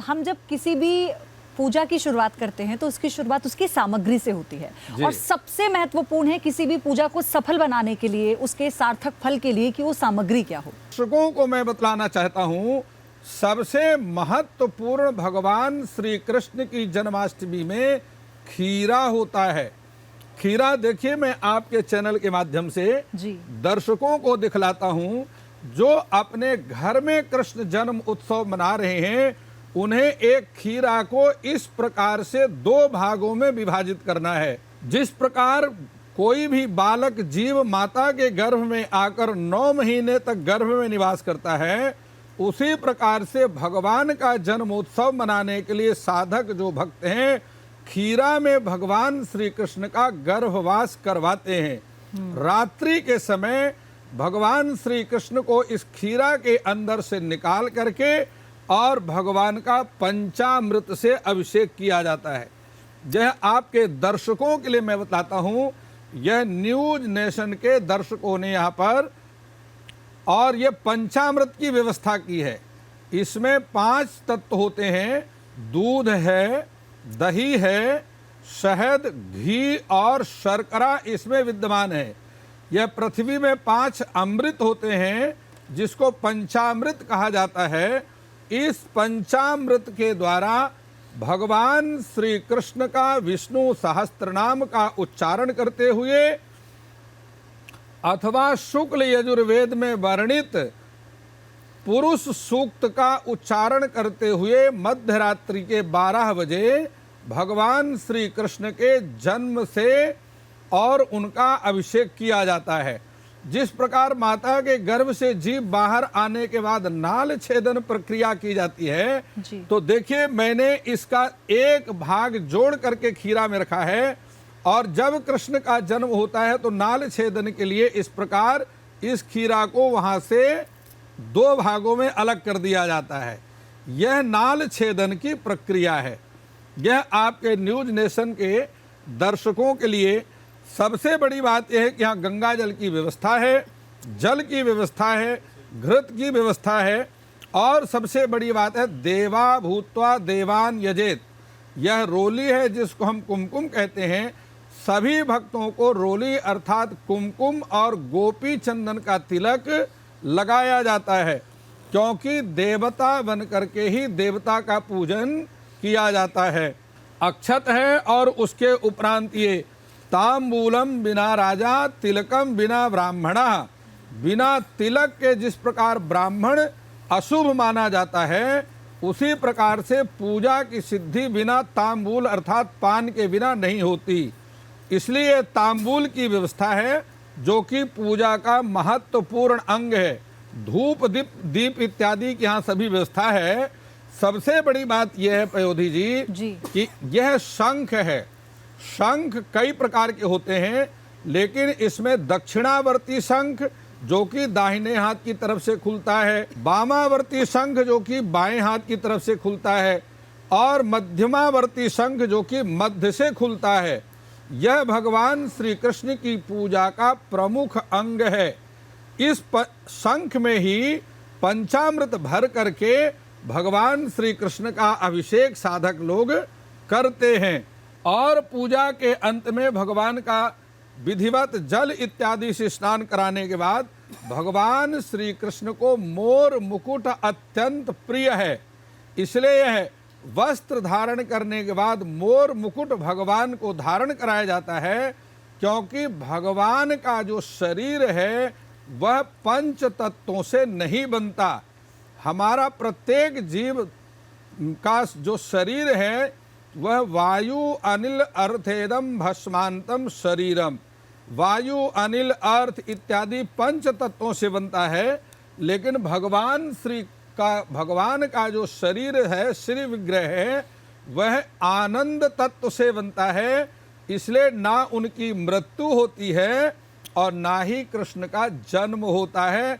हम जब किसी भी पूजा की शुरुआत करते हैं तो उसकी शुरुआत उसकी सामग्री से होती है और सबसे महत्वपूर्ण है किसी भी पूजा को सफल बनाने के लिए, उसके सार्थक फल के लिए, कि वो सामग्री क्या हो। दर्शकों को मैं बतलाना चाहता हूँ, सबसे महत्वपूर्ण भगवान श्री कृष्ण की जन्माष्टमी में खीरा होता है। खीरा देखिए, मैं आपके चैनल के माध्यम से दर्शकों को दिखलाता हूँ, जो अपने घर में कृष्ण जन्म उत्सव मना रहे हैं, उन्हें एक खीरा को इस प्रकार से 2 भागों में विभाजित करना है। जिस प्रकार कोई भी बालक जीव माता के गर्भ में आकर 9 महीने तक गर्भ में निवास करता है, उसी प्रकार से भगवान का जन्मोत्सव मनाने के लिए साधक जो भक्त हैं, खीरा में भगवान श्री कृष्ण का गर्भवास करवाते हैं। रात्रि के समय भगवान श्री कृष्ण को इस खीरा के अंदर से निकाल करके और भगवान का पंचामृत से अभिषेक किया जाता है। यह आपके दर्शकों के लिए मैं बताता हूँ, यह न्यूज नेशन के दर्शकों ने यहाँ पर और ये पंचामृत की व्यवस्था की है। इसमें 5 तत्व होते हैं, दूध है, दही है, शहद, घी और शर्करा इसमें विद्यमान है। यह पृथ्वी में 5 अमृत होते हैं, जिसको पंचामृत कहा जाता है। इस पंचामृत के द्वारा भगवान श्री कृष्ण का विष्णु सहस्त्रनाम का उच्चारण करते हुए अथवा शुक्ल यजुर्वेद में वर्णित पुरुष सूक्त का उच्चारण करते हुए मध्य रात्रि के 12 बजे भगवान श्री कृष्ण के जन्म से और उनका अभिषेक किया जाता है। जिस प्रकार माता के गर्भ से जीव बाहर आने के बाद नाल छेदन प्रक्रिया की जाती है, तो देखिए मैंने इसका एक भाग जोड़ करके खीरा में रखा है, और जब कृष्ण का जन्म होता है तो नाल छेदन के लिए इस प्रकार इस खीरा को वहां से 2 भागों में अलग कर दिया जाता है। यह नाल छेदन की प्रक्रिया है। यह आपके न्यूज नेशन के दर्शकों के लिए सबसे बड़ी बात यह है कि यहाँ गंगा जल की व्यवस्था है, जल की व्यवस्था है, घृत की व्यवस्था है, और सबसे बड़ी बात है देवा भूत्वा देवान यजेत। यह रोली है जिसको हम कुमकुम कहते हैं। सभी भक्तों को रोली अर्थात कुमकुम और गोपी चंदन का तिलक लगाया जाता है, क्योंकि देवता बन करके ही देवता का पूजन किया जाता है। अक्षत है और उसके उपरांत ये तांबूलम बिना राजा तिलकम बिना ब्राह्मणा। बिना तिलक के जिस प्रकार ब्राह्मण अशुभ माना जाता है, उसी प्रकार से पूजा की सिद्धि बिना तांबूल अर्थात पान के बिना नहीं होती। इसलिए तांबूल की व्यवस्था है, जो कि पूजा का महत्वपूर्ण अंग है। धूप दीप इत्यादि की यहाँ सभी व्यवस्था है। सबसे बड़ी बात यह है पयोधी जी कि यह शंख है। शंख कई प्रकार के होते हैं, लेकिन इसमें दक्षिणावर्ती शंख जो कि दाहिने हाथ की तरफ से खुलता है, वामावर्ती शंख जो कि बाएं हाथ की तरफ से खुलता है, और मध्यमावर्ती शंख जो कि मध्य से खुलता है। यह भगवान श्री कृष्ण की पूजा का प्रमुख अंग है। इस शंख में ही पंचामृत भर करके भगवान श्री कृष्ण का अभिषेक साधक लोग करते हैं, और पूजा के अंत में भगवान का विधिवत जल इत्यादि से स्नान कराने के बाद भगवान श्री कृष्ण को मोर मुकुट अत्यंत प्रिय है। इसलिए यह वस्त्र धारण करने के बाद मोर मुकुट भगवान को धारण कराया जाता है, क्योंकि भगवान का जो शरीर है वह 5 तत्वों से नहीं बनता। हमारा प्रत्येक जीव का जो शरीर है वह वायु अनिल अर्थेदम भस्मांतम शरीरम। वायु अनिल अर्थ इत्यादि 5 तत्वों से बनता है, लेकिन भगवान का जो शरीर है, श्री विग्रह है, वह आनंद तत्व से बनता है। इसलिए ना उनकी मृत्यु होती है और ना ही कृष्ण का जन्म होता है।